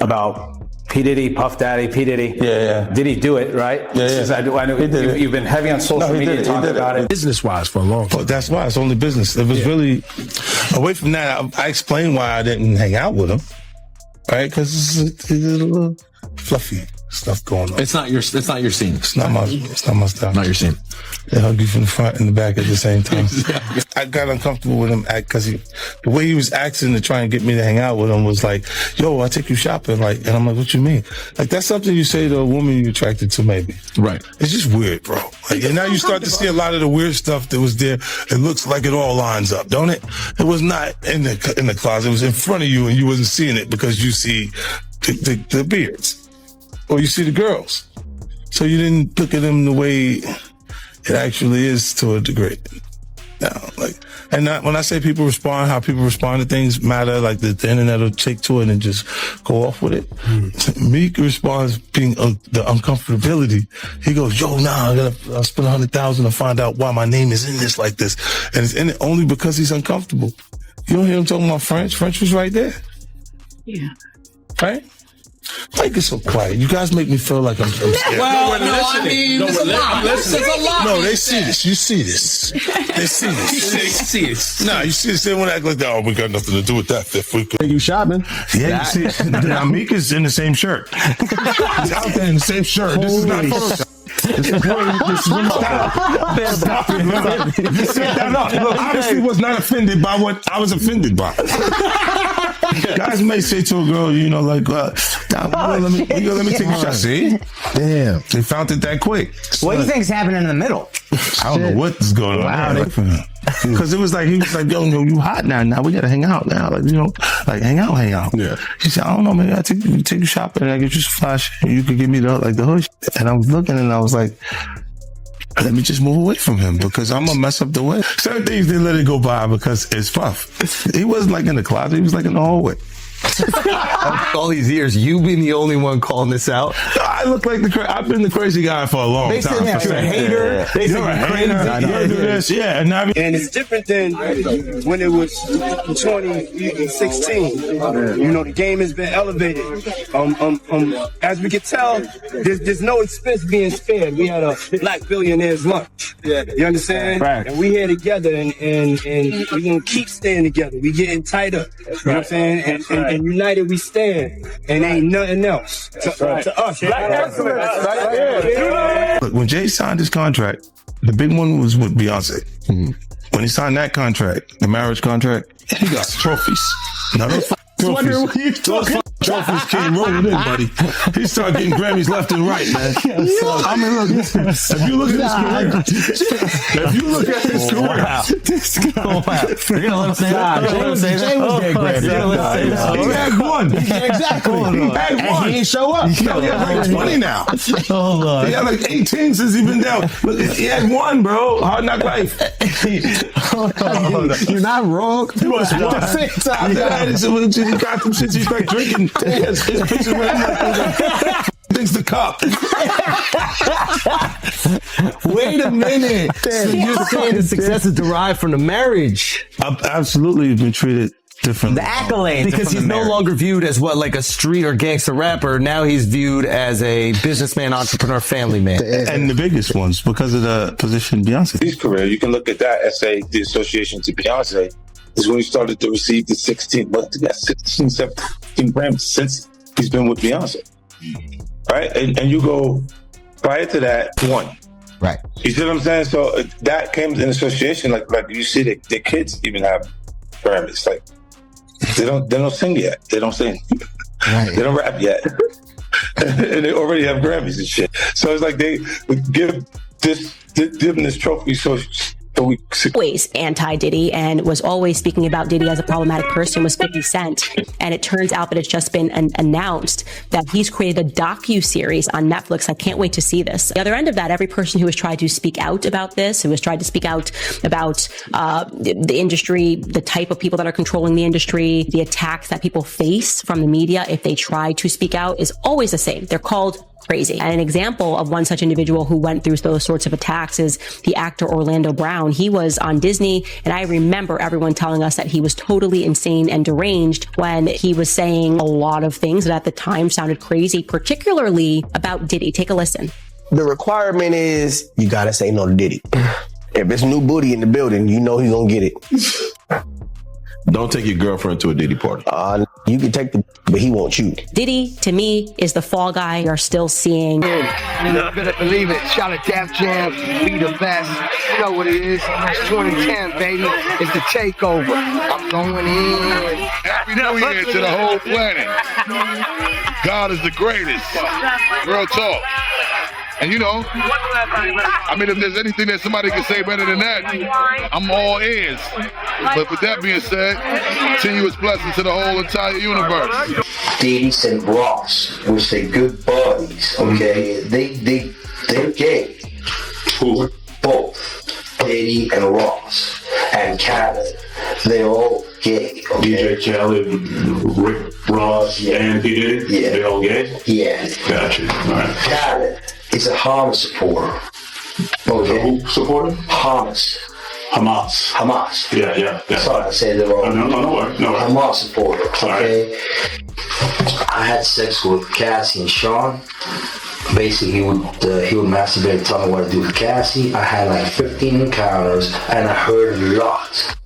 about P. Diddy, Puff Daddy, P. Diddy. Yeah. Did he do it, right? Yeah. I know you've been heavy on social media talking about it. Business-wise for a long time. But that's why it's only business. It was really, away from that, I explained why I didn't hang out with him, right? Because it's a little fluffy stuff going on. It's not your scene. It's not my stuff. Not your scene. They hug you from the front and the back at the same time. Exactly. I got uncomfortable with him because the way he was acting to try and get me to hang out with him was like, yo, I'll take you shopping. Like, and I'm like, what you mean? Like, that's something you say to a woman you're attracted to, maybe. Right. It's just weird, bro. Like, and now you start to see a lot of the weird stuff that was there. It looks like it all lines up, don't it? It was not in the closet. It was in front of you and you wasn't seeing it because you see the beards or you see the girls. So you didn't look at them the way it actually is to a degree. Now, when I say people respond, how people respond to things matter, like the internet will take to it and just go off with it. Meek responds being the uncomfortability. He goes, yo, I'll spend $100,000 to find out why my name is in this like this. And it's in it only because he's uncomfortable. You don't hear him talking about French. French was right there. Yeah. Right? Why get so quiet? You guys make me feel like I'm scared. Well, no, I mean, there's a lot. There's a lot. No, they see this. You see this. They see this. You see it. No, you see this. They want to act like, oh, we got nothing to do with that. If we could. You shopping? Yeah, you see. Now, Meek is in the same shirt. He's out there in the same shirt. This is not Photoshop. This is stop it. You set that up. Look, obviously was not offended by what I was offended by. Guys may say to a girl, like, let me take a shot. See? Damn. They found it that quick. What do you think's happening in the middle? I don't know what is going on. Because it was like, he was like, yo, you hot now. Now we got to hang out now. Like, hang out. Yeah. He said, I don't know, maybe I'll take you shopping and I get you some flash and you could give me the hood. And I was looking and I was like, let me just move away from him because I'm going to mess up the way. Certain things, they let it go by because it's Puff. He wasn't like in the closet. He was like in the hallway. All these years, you've been the only one calling this out. I look like I've been the crazy guy for a long time. They said you're a hater. They said you're crazy. Do this. Yeah. And it's different than when it was 2016. The game has been elevated. As we can tell, there's no expense being spared. We had a black billionaire's lunch. You understand? Right. And we here together and we're going to keep staying together. We getting tighter. You know what I'm saying? And united we stand. And ain't nothing else to us. Look, when Jay signed his contract, the big one was with Beyonce. Mm-hmm. When he signed that contract, the marriage contract, he got trophies. Now those trophies came rolling in, buddy. He started getting Grammys left and right, man. I mean, look, if you look at his career, You're gonna let him say that? Jay was getting Grammy. He had one. Exactly. He had one. He didn't show up. He got like 20 now. He got like 18 since he's been down. Look, he had one, bro. Hard Knock Life. You're not wrong. He was one. He got them shits. He's like drinking. His pictures with him. Things to cop. Wait a minute. So you're saying the success is derived from the marriage? I've absolutely been treated differently. The accolades. Because he's no longer viewed as like a street or gangster rapper. Now he's viewed as a businessman, entrepreneur, family man. And the biggest ones because of the position Beyonce. His career, you can look at that as say the association to Beyonce is when he started to receive the 16 Grammys since he's been with Beyonce. Right? And you go prior to that, one. Right. You see what I'm saying? So that came in association, like you see the kids even have Grammys. Like they don't sing yet. They don't sing. Right. They don't rap yet. And they already have Grammys and shit. So it's like they give them this trophy so we always anti-Diddy and was always speaking about Diddy as a problematic person was 50 Cent. And it turns out that it's just been announced that he's created a docu-series on Netflix. I can't wait to see this. The other end of that, every person who has tried to speak out about this, who has tried to speak out about the industry, the type of people that are controlling the industry, the attacks that people face from the media if they try to speak out is always the same. They're called crazy. And an example of one such individual who went through those sorts of attacks is the actor Orlando Brown. He was on Disney, and I remember everyone telling us that he was totally insane and deranged when he was saying a lot of things that at the time sounded crazy, particularly about Diddy. Take a listen. The requirement is you gotta say no to Diddy. If it's new booty in the building, you know he's gonna get it. Don't take your girlfriend to a Diddy party. You can take but he won't you. Diddy, to me, is the fall guy you're still seeing. You better believe it. Shout out Def Jam, be the best. You know what it is. It's 2010, baby. It's the takeover. I'm going in. Happy New Year to the whole planet. God is the greatest. Real talk. And you know, I mean, if there's anything that somebody can say better than that, I'm all ears. But with that being said, continuous blessing to the whole entire universe. Diddy and Ross, which they good buddies, okay? They're gay. Who? Both. Diddy and Ross. And Khaled. They're all gay, okay? DJ Khaled, Rick Ross, and P. Diddy? Yeah. They all gay? Yeah. Gotcha. All right. Khaled is a Hamas supporter. Okay? Who supporter? Hamas. Yeah. Sorry, I said it wrong. No worries. Hamas supporter, okay? Right. I had sex with Cassie and Sean. Basically, he would masturbate and tell me what to do with Cassie. I had like 15 encounters, and I heard a lot.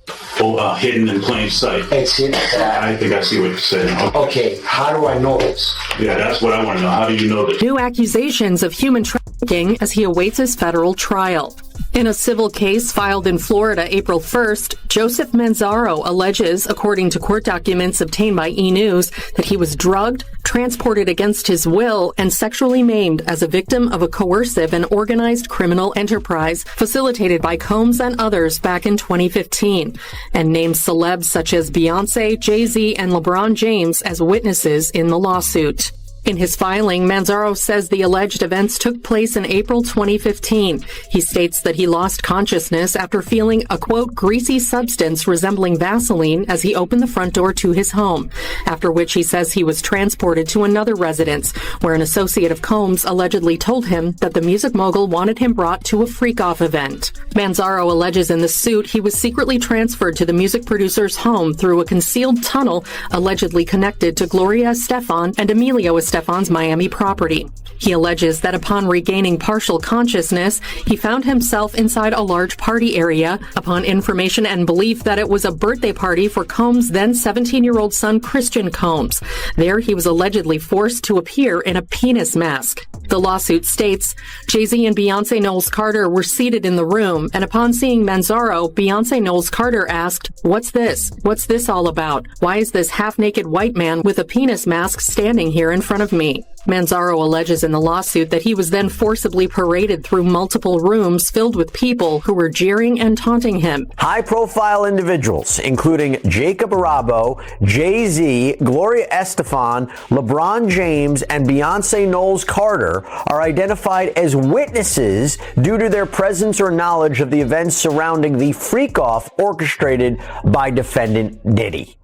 Hidden in plain sight. It's hidden. I think I see what you're saying. Okay, how do I know this? Yeah, that's what I want to know. How do you know this? New accusations of human trafficking as he awaits his federal trial. In a civil case filed in Florida April 1st, Joseph Manzaro alleges, according to court documents obtained by E! News, that he was drugged, transported against his will, and sexually maimed as a victim of a coercive and organized criminal enterprise facilitated by Combs and others back in 2015, and named celebs such as Beyonce, Jay-Z, and LeBron James as witnesses in the lawsuit. In his filing, Manzaro says the alleged events took place in April 2015. He states that he lost consciousness after feeling a, quote, greasy substance resembling Vaseline as he opened the front door to his home, after which he says he was transported to another residence, where an associate of Combs allegedly told him that the music mogul wanted him brought to a freak-off event. Manzaro alleges in the suit he was secretly transferred to the music producer's home through a concealed tunnel allegedly connected to Gloria Estefan and Emilio Estefan's Miami property. He alleges that upon regaining partial consciousness, he found himself inside a large party area upon information and belief that it was a birthday party for Combs' then 17-year-old son Christian Combs. There, he was allegedly forced to appear in a penis mask. The lawsuit states, Jay-Z and Beyonce Knowles Carter were seated in the room, and upon seeing Manzaro, Beyonce Knowles Carter asked, "What's this? What's this all about? Why is this half-naked white man with a penis mask standing here in front of me?" Manzaro alleges in the lawsuit that he was then forcibly paraded through multiple rooms filled with people who were jeering and taunting him. High-profile individuals, including Jacob Arabo, Jay-Z, Gloria Estefan, LeBron James, and Beyonce Knowles Carter, are identified as witnesses due to their presence or knowledge of the events surrounding the freak-off orchestrated by defendant Diddy.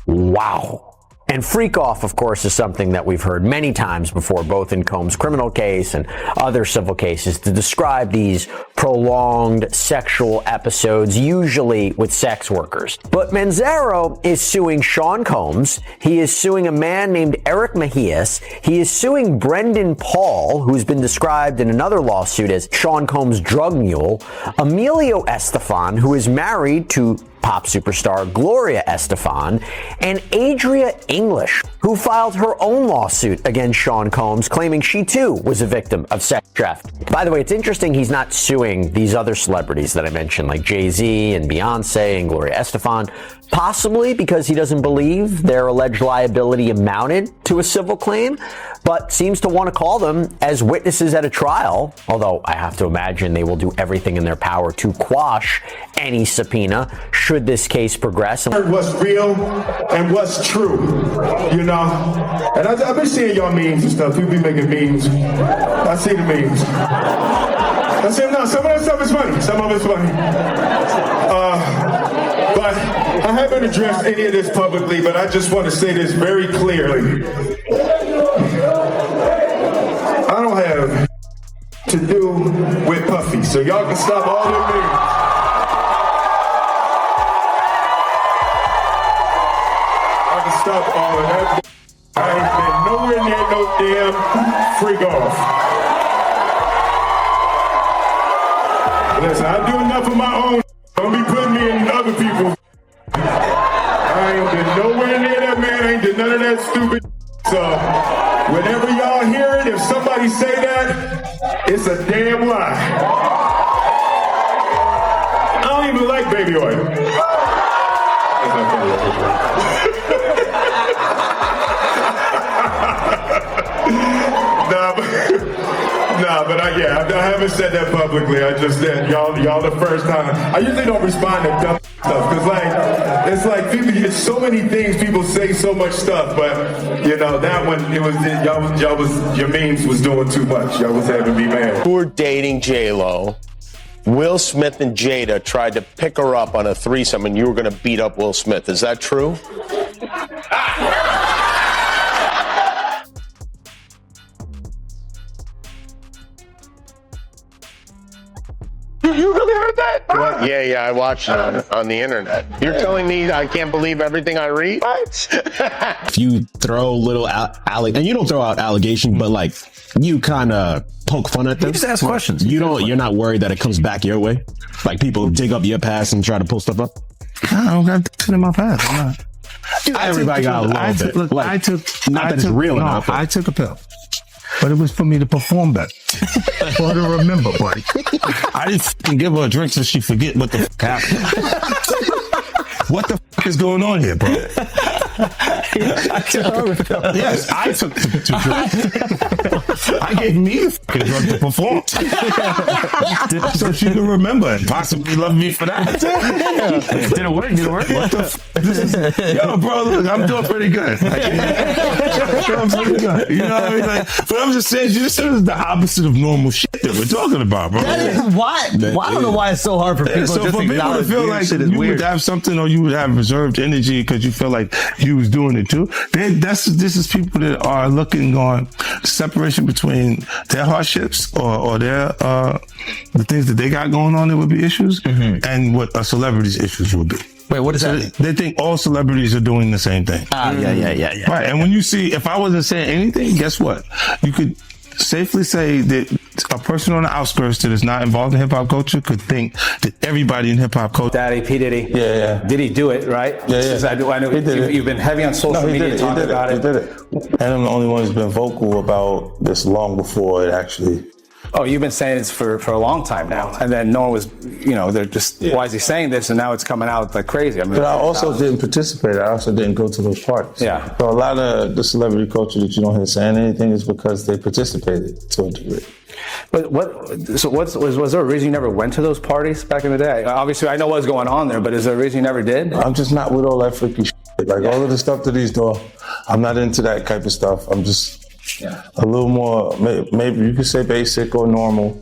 Wow. And freak off, of course, is something that we've heard many times before, both in Combs' criminal case and other civil cases, to describe these prolonged sexual episodes, usually with sex workers. But Manzaro is suing Sean Combs. He is suing a man named Eric Mejias. He is suing Brendan Paul, who's been described in another lawsuit as Sean Combs' drug mule, Emilio Estefan, who is married to pop superstar Gloria Estefan, and Adria English, who filed her own lawsuit against Sean Combs, claiming she too was a victim of sex theft. By the way, it's interesting he's not suing these other celebrities that I mentioned, like Jay-Z and Beyonce and Gloria Estefan, possibly because he doesn't believe their alleged liability amounted to a civil claim, but seems to want to call them as witnesses at a trial, although I have to imagine they will do everything in their power to quash any subpoena should this case progress. What's real and what's true, you know? And I've been seeing y'all memes and stuff. You be making memes. I see the memes. I see them now. Some of that stuff is funny. Some of it's funny. But I haven't addressed any of this publicly, but I just want to say this very clearly. So y'all can stop all them memes. I can stop all of that. I ain't been nowhere near no damn freak off. Listen, I do enough of my own. Don't be putting me in other people's. I ain't been nowhere near that man. I ain't did none of that stupid. So whenever y'all hear it, if somebody say that, it's a damn lie. I don't even like baby oil. Nah, but I haven't said that publicly. I just said y'all the first time. I usually don't respond to dumb stuff because it's like people. It's so many things people say, so much stuff. But that one, your memes was doing too much. Y'all was having me mad. Who were dating J-Lo? Will Smith and Jada tried to pick her up on a threesome, and you were going to beat up Will Smith. Is that true? You really heard that? Yeah, I watched it on the internet. You're telling me I can't believe everything I read? If you throw little and you don't throw out allegations, but like you kind of poke fun at them. You just ask questions. You're not worried that it comes back your way. Like people dig up your past and try to pull stuff up. I don't got shit in my past. I'm not. Everybody got a little bit. Look, like, not that it's real enough. I took a pill. But it was for me to perform better. For her to remember, buddy. I didn't give her a drink so she forget what the happened. What the is going on here, bro? Yes, I took two drugs. I gave me the drug to perform. So she could remember and possibly love me for that. Did it work? What the yo, bro, look, I'm doing pretty good. I'm pretty good. You know what I mean? Like, but I'm just saying, this is the opposite of normal shit that we're talking about, bro. That is why. Well, I don't know why it's so hard for people so just for to people to feel like you would have something or you would have reserved energy because you feel like you was doing it too. This is people that are looking on separation between their hardships or their the things that they got going on that would be issues and what a celebrity's issues would be. Wait, what is that? They think all celebrities are doing the same thing. Yeah. Right, and when you see, if I wasn't saying anything, guess what? You could safely say that a person on the outskirts that is not involved in hip hop culture could think that everybody in hip hop culture. Daddy, P. Diddy. Yeah. Did he do it, right? Yeah. I know you've been heavy on social media talking about it. He did it. And I'm the only one who's been vocal about this long before it actually. Oh, you've been saying this for a long time now. And then no one was, they're just, why is he saying this? And now it's coming out like crazy. I mean, but I also didn't participate. I also didn't go to those parties. Yeah. So a lot of the celebrity culture that you don't hear saying anything is because they participated to a degree. But was there a reason you never went to those parties back in the day? Obviously, I know what's going on there, but is there a reason you never did? I'm just not with all that freaky shit. Like all of the stuff that he's doing, I'm not into that type of stuff. I'm just a little more, maybe you could say basic or normal.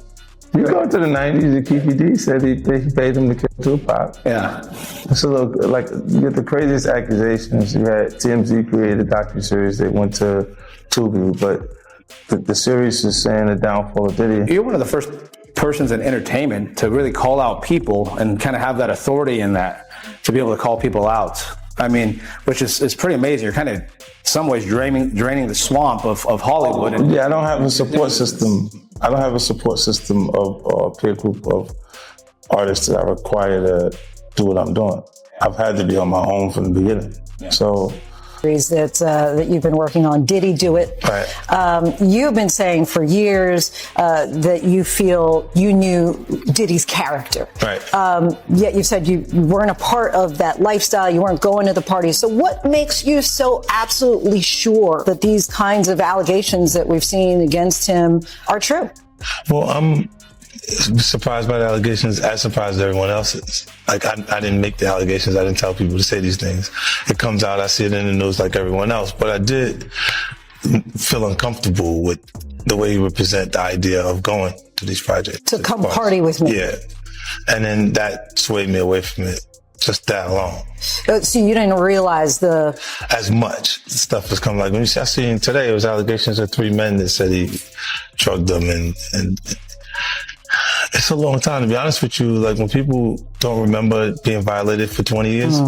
You go to the 90s, and Kiki D said he paid him to kill Tupac. Yeah. It's a little, like, you get the craziest accusations. You had TMZ created a docuseries that went to Tubi, but the series is saying the downfall of Diddy. You're one of the first persons in entertainment to really call out people and kind of have that authority in that, to be able to call people out. I mean, which is pretty amazing. You're kind of, in some ways, draining the swamp of Hollywood. And I don't have a support system. I don't have a support system of a peer group of artists that I require to do what I'm doing. I've had to be on my own from the beginning. So. That you've been working on. Did he do it? Right. You've been saying for years that you feel you knew Diddy's character. Right. Yet you said you weren't a part of that lifestyle. You weren't going to the parties. So what makes you so absolutely sure that these kinds of allegations that we've seen against him are true? Well, I'm surprised by the allegations, as surprised as everyone else is. Like, I didn't make the allegations. I didn't tell people to say these things. It comes out, I see it in the news like everyone else. But I did feel uncomfortable with the way he would present the idea of going to these projects. To come party with me. Yeah. And then that swayed me away from it. Just that alone. So you didn't realize as much stuff was coming. Like when I seen today, it was allegations of 3 men that said he drugged them and It's a long time, to be honest with you. Like, when people don't remember being violated for 20 years,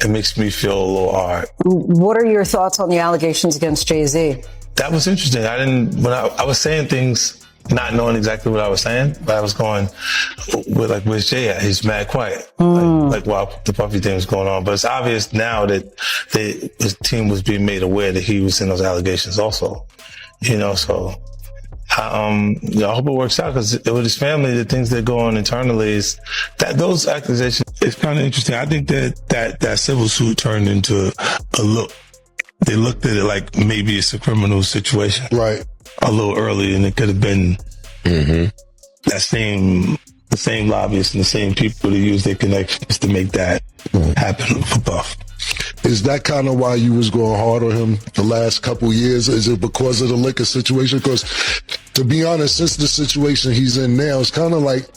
it makes me feel a little hard. What are your thoughts on the allegations against Jay-Z? That was interesting. When I was saying things, not knowing exactly what I was saying, but I was going with, like, where's Jay at? He's mad quiet. Like while the Puffy thing was going on. But it's obvious now that his team was being made aware that he was in those allegations also. So I hope it works out, because with his family, the things that go on internally is that those accusations is kind of interesting. I think that civil suit turned into a look. They looked at it like maybe it's a criminal situation. Right. A little early, and it could have been the same lobbyists and the same people that use their connections to make that happen for Puff. Is that kind of why you was going hard on him the last couple years? Is it because of the liquor situation? Because, to be honest, since the situation he's in now, it's kind of like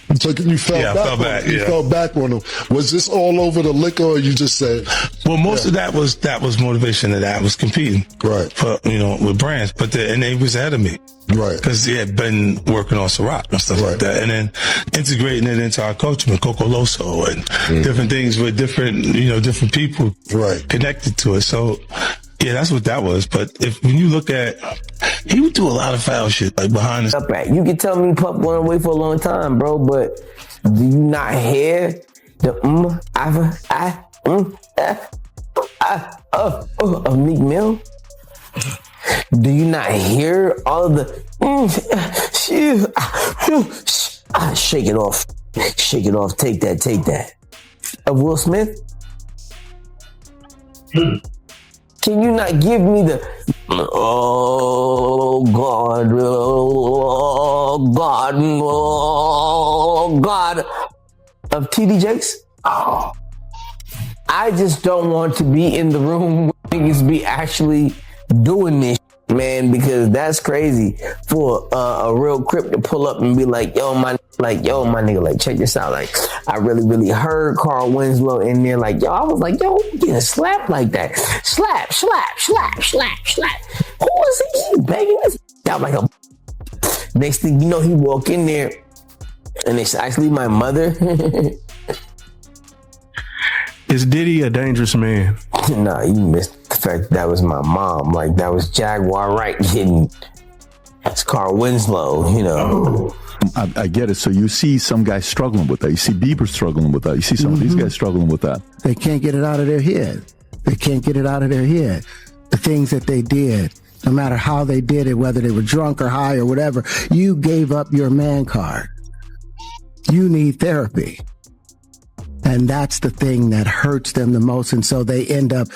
you fell back. You fell back on him. Was this all over the liquor, or you just said? Well, most of that was motivation. That I was competing, right? For with brands, and they was ahead of me, right? Because he had been working on Ciroc and stuff like that, and then integrating it into our culture with Coco Loso and different things with different people, connected to it. So. Yeah, that's what that was. But when you look at, he would do a lot of foul shit, like behind the. You can tell me Puff went away for a long time, bro, but do you not hear the of Meek Mill? Do you not hear all of the shake it off, take that of Will Smith? Can you not give me the oh God of TD Jakes? Oh. I just don't want to be in the room where niggas be actually doing this, man, because that's crazy for a real Crip to pull up and be like, yo, my nigga, like, check this out. Like, I really heard Carl Winslow in there. Like, yo, I was like, yo, you getting slapped like that. Slap. Who was he begging this out like a... Next thing you know, he walk in there and it's actually my mother. Is Diddy a dangerous man? Nah, you missed the fact that was my mom. Like, that was Jaguar Wright hitting. That's Carl Winslow, I get it. So you see some guys struggling with that. You see Bieber struggling with that. You see some of these guys struggling with that. They can't get it out of their head. The things that they did, no matter how they did it, whether they were drunk or high or whatever, you gave up your man card. You need therapy. And that's the thing that hurts them the most. And so they end up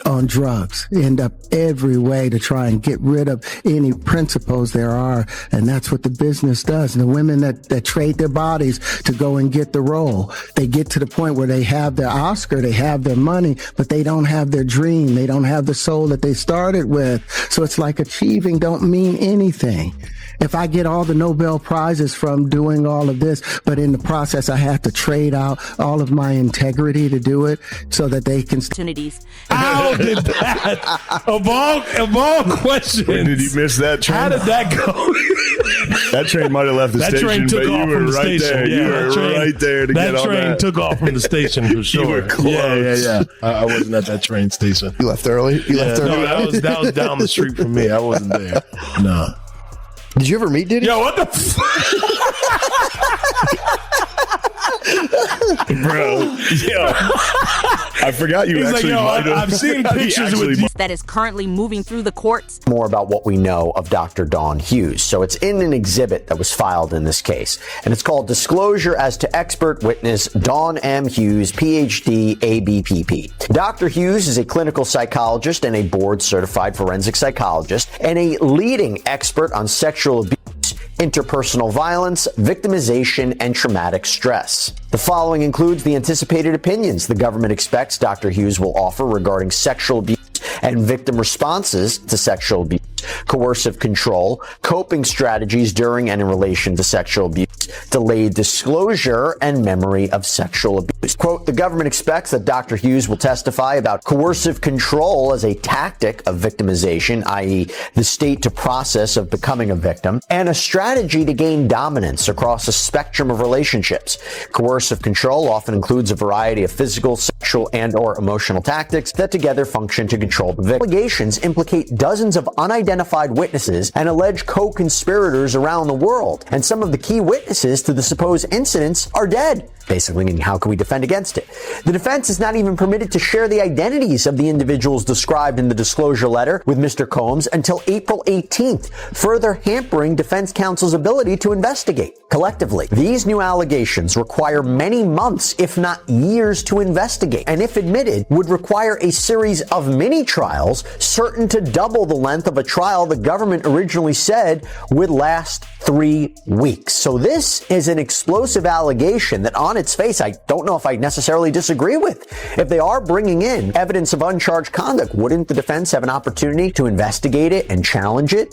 on drugs, end up every way to try and get rid of any principles there are. And that's what the business does. And the women that trade their bodies to go and get the role, they get to the point where they have their Oscar, they have their money, but they don't have their dream. They don't have the soul that they started with. So it's like achieving don't mean anything. If I get all the Nobel Prizes from doing all of this, but in the process I have to trade out all of my integrity to do it so that they can... Opportunities. How did that? Of all questions. When did he miss that train? How did that go? That train might have left the station, train took but off you were from the right station. there. Yeah, You were right there to get on that. That train took off from the station for sure. You were close. Yeah. I wasn't at that train station. You left early? No, that was down the street from me. I wasn't there. No. Did you ever meet Diddy? Yo, what the Bro, yo, I forgot you He's actually like, might have. I've seen pictures with you. That is currently moving through the courts. More about what we know of Dr. Dawn Hughes. So it's in an exhibit that was filed in this case, and it's called Disclosure as to Expert Witness Dawn M. Hughes, PhD, ABPP. Dr. Hughes is a clinical psychologist and a board-certified forensic psychologist and a leading expert on sexual abuse, interpersonal violence, victimization, and traumatic stress. The following includes the anticipated opinions the government expects Dr. Hughes will offer regarding sexual abuse and victim responses to sexual abuse, coercive control, coping strategies during and in relation to sexual abuse, delayed disclosure, and memory of sexual abuse. Quote, the government expects that Dr. Hughes will testify about coercive control as a tactic of victimization, i.e. the state to process of becoming a victim, and a strategy to gain dominance across a spectrum of relationships. Coercive control often includes a variety of physical, sexual, and/or emotional tactics that together function to control the victim. Allegations implicate dozens of unidentified witnesses and alleged co-conspirators around the world, and some of the key witnesses to the supposed incidents are dead. Basically, meaning how can we defend against it? The defense is not even permitted to share the identities of the individuals described in the disclosure letter with Mr. Combs until April 18th, further hampering defense counsel's ability to investigate. Collectively, these new allegations require many months, if not years, to investigate, and if admitted, would require a series of mini-trials certain to double the length of a trial the government originally said would last 3 weeks. So this is an explosive allegation that on its face, I don't know if I necessarily disagree with. If they are bringing in evidence of uncharged conduct, wouldn't the defense have an opportunity to investigate it and challenge it?